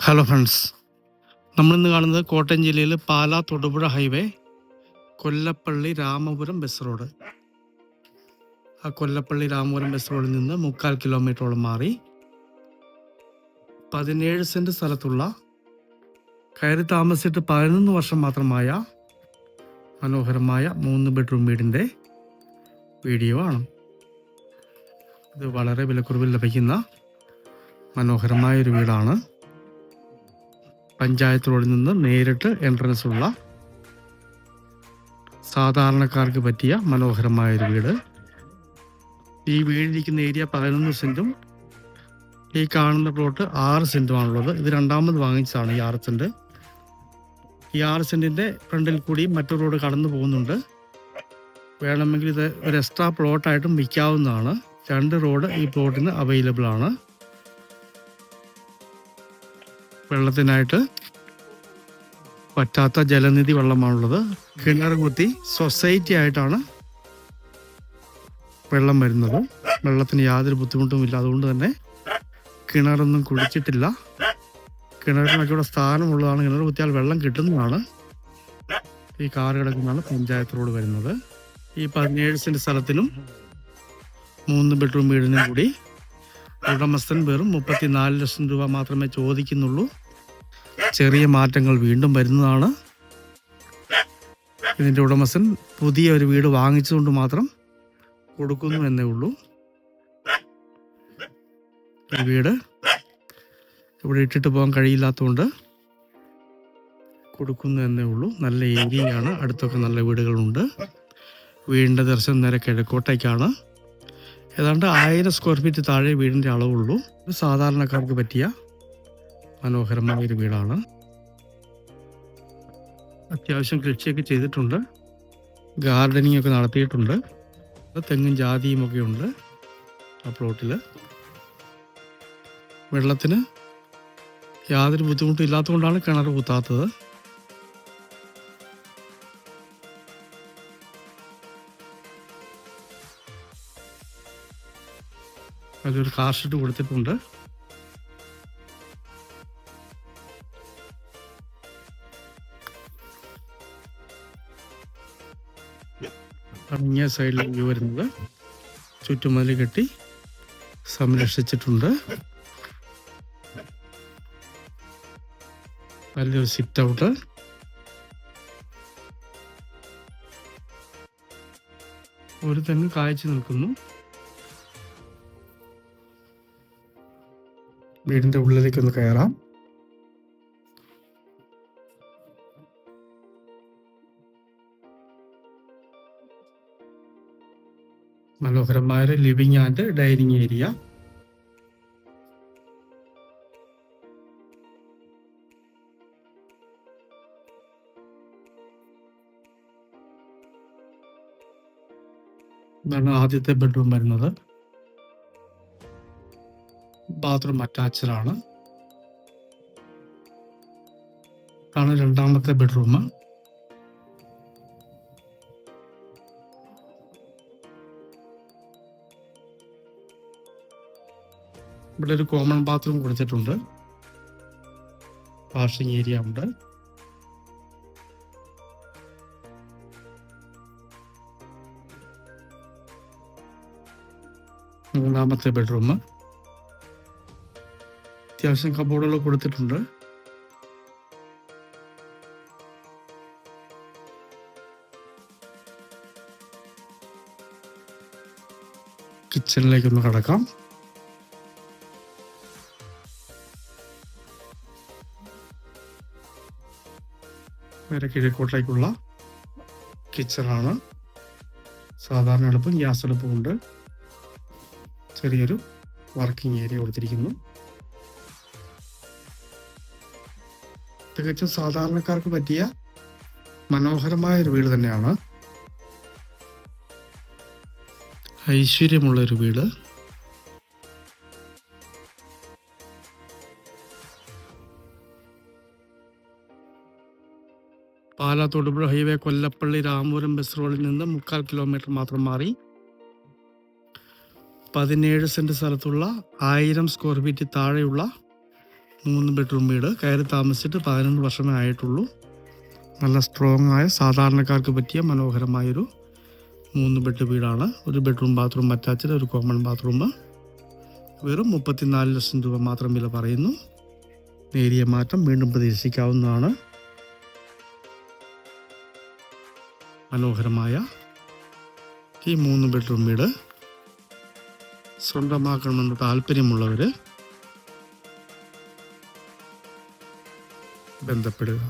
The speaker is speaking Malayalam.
ഹലോ ഫ്രണ്ട്സ്, നമ്മളിന്ന് കാണുന്നത് കോട്ടയം ജില്ലയിൽ Pala Thodupuzha highway Kollappally Ramapuram bus road. ആ കൊല്ലപ്പള്ളി രാമപുരം ബസ് റോഡിൽ നിന്ന് 3/4 കിലോമീറ്ററോളം മാറി 17 സെൻറ്റ് സ്ഥലത്തുള്ള കയറി താമസിച്ചിട്ട് 11 വർഷം മാത്രമായ മനോഹരമായ 3 ബെഡ്റൂം വീടിൻ്റെ വീഡിയോ ആണ്. ഇത് വളരെ വിലക്കുറവിൽ ലഭിക്കുന്ന മനോഹരമായൊരു വീടാണ്. പഞ്ചായത്ത് റോഡിൽ നിന്ന് നേരിട്ട് എൻട്രൻസ് ഉള്ള സാധാരണക്കാർക്ക് പറ്റിയ മനോഹരമായൊരു വീട്. ഈ വീടിരിക്കുന്ന ഏരിയ 11 സെൻറ്റും ഈ കാണുന്ന പ്ലോട്ട് 6 സെൻറ്റുമാണുള്ളത്. ഇത് രണ്ടാമത് വാങ്ങിച്ചതാണ് ഈ 6 സെൻറ്റ്. ഈ 6 സെൻറ്റിൻ്റെ ഫ്രണ്ടിൽ കൂടി മറ്റൊരു റോഡ് കടന്നു പോകുന്നുണ്ട്. വേണമെങ്കിൽ ഇത് ഒരു എക്സ്ട്രാ പ്ലോട്ടായിട്ടും വിൽക്കാവുന്നതാണ്. 2 റോഡ് ഈ പ്ലോട്ടിന് അവൈലബിൾ ആണ്. വെള്ളത്തിനായിട്ട് പറ്റാത്ത ജലനിധി വെള്ളമാണുള്ളത്. കിണർ കുത്തി സൊസൈറ്റി ആയിട്ടാണ് വെള്ളം വരുന്നത്. വെള്ളത്തിന് യാതൊരു ബുദ്ധിമുട്ടുമില്ല. അതുകൊണ്ട് തന്നെ കിണറൊന്നും കുഴിച്ചിട്ടില്ല. കിണറിനൊക്കെ ഇവിടെ സ്ഥാനമുള്ളതാണ്. കിണർ കുത്തിയാൽ വെള്ളം കിട്ടുന്നതാണ്. ഈ കാറ് കിടക്കുന്നതാണ് പഞ്ചായത്ത് റോഡ് വരുന്നത്. ഈ 17 സെൻറ്റ് സ്ഥലത്തിനും 3 ബെഡ്റൂം വീടിനും കൂടി ഉടമസ്ഥൻ വെറും 34 ലക്ഷം രൂപ മാത്രമേ ചോദിക്കുന്നുള്ളൂ. ചെറിയ മാറ്റങ്ങൾ വീണ്ടും വരുന്നതാണ്. ഇതിൻ്റെ ഉടമസ്ഥൻ പുതിയ ഒരു വീട് വാങ്ങിച്ചുകൊണ്ട് മാത്രം കൊടുക്കുന്നു എന്നേ ഉള്ളൂ. ഈ വീട് ഇവിടെ ഇട്ടിട്ട് പോകാൻ കഴിയില്ലാത്തതുകൊണ്ട് കൊടുക്കുന്നു എന്നേ ഉള്ളൂ. നല്ല ഏരിയയാണ്. അടുത്തൊക്കെ നല്ല വീടുകളുണ്ട്. വീടിൻ്റെ ദർശനം നേരെ കിഴക്കോട്ടേക്കാണ്. ഏതാണ്ട് 1000 സ്ക്വയർ ഫീറ്റ് താഴെ വീടിൻ്റെ അളവുള്ളൂ. സാധാരണക്കാർക്ക് പറ്റിയ മനോഹരമായൊരു വീടാണ്. അത്യാവശ്യം കൃഷിയൊക്കെ ചെയ്തിട്ടുണ്ട്. ഗാർഡനിങ് ഒക്കെ നടത്തിയിട്ടുണ്ട്. തെങ്ങും ജാതിയും ഒക്കെ ഉണ്ട് ആ പ്ലോട്ടിൽ. വെള്ളത്തിന് യാതൊരു ബുദ്ധിമുട്ടും ഇല്ലാത്തതുകൊണ്ടാണ് കിണർ കുത്താത്തത്. അതിലൊരു കാർ ഷെഡ് കൊടുത്തിട്ടുണ്ട്. ഇങ്ങേ സൈഡിൽ വ്യൂ വരുന്നത് ചുറ്റുമതിൽ കെട്ടി സംരക്ഷിച്ചിട്ടുണ്ട്. വലിയൊരു സിറ്റ് ഔട്ട്. ഒരു തെങ്ങ് കായ്ച്ചു നിൽക്കുന്നു. വീടിന്റെ ഉള്ളിലേക്കൊന്ന് കയറാം. മനോഹരമായ ലിവിംഗ് ആൻഡ് ഡൈനിങ് ഏരിയ. ഇതാണ് ആദ്യത്തെ ബെഡ്റൂം വരുന്നത്. ബാത്റൂം അറ്റാച്ച്ഡ് ആണ്. ഇതാണ് രണ്ടാമത്തെ ബെഡ്റൂം. ഇവിടെ ഒരു കോമൺ ബാത്റൂം കൊടുത്തിട്ടുണ്ട്. വാഷിംഗ് ഏരിയ ഉണ്ട്. മൂന്നാമത്തെ ബെഡ്റൂം. അത്യാവശ്യം കബോർഡുകൾ കൊടുത്തിട്ടുണ്ട്. കിച്ചണിലേക്കൊന്ന് കടക്കാം. നേരെ കിഴക്കോട്ടേക്കുള്ള കിച്ചണാണ്. സാധാരണ അടുപ്പും ഗ്യാസ് അടുപ്പും ഉണ്ട്. ചെറിയൊരു വർക്കിംഗ് ഏരിയ കൊടുത്തിരിക്കുന്നു. തികച്ചും സാധാരണക്കാർക്ക് പറ്റിയ മനോഹരമായ ഒരു വീട് തന്നെയാണ്. ഐശ്വര്യമുള്ള ഒരു വീട്. പാലാ തൊടുപുഴ ഹൈവേ കൊല്ലപ്പള്ളി രാമപുരം ബസ് റോഡിൽ നിന്ന് 3/4 കിലോമീറ്റർ മാത്രം മാറി 17 സെൻറ്റ് സ്ഥലത്തുള്ള 1000 സ്ക്വയർ ഫീറ്റ് താഴെയുള്ള 3 ബെഡ്റൂം വീട്. കയറി താമസിച്ചിട്ട് 11 വർഷമേ ആയിട്ടുള്ളൂ. നല്ല സ്ട്രോങ് ആയ സാധാരണക്കാർക്ക് പറ്റിയ മനോഹരമായൊരു 3 ബെഡ് വീടാണ്. 1 ബെഡ്റൂം ബാത്റൂം അറ്റാച്ച്ഡ്, ഒരു കോമൺ ബാത്റൂം. വെറും 34 ലക്ഷം രൂപ മാത്രം വില പറയുന്നു. നേരിയ മാറ്റം വീണ്ടും പ്രതീക്ഷിക്കാവുന്നതാണ്. മനോഹരമായ ഈ 3 ബെഡ്റൂം വീട് സ്വന്തമാക്കണമെന്ന് താല്പര്യമുള്ളവർ ബന്ധപ്പെടുക.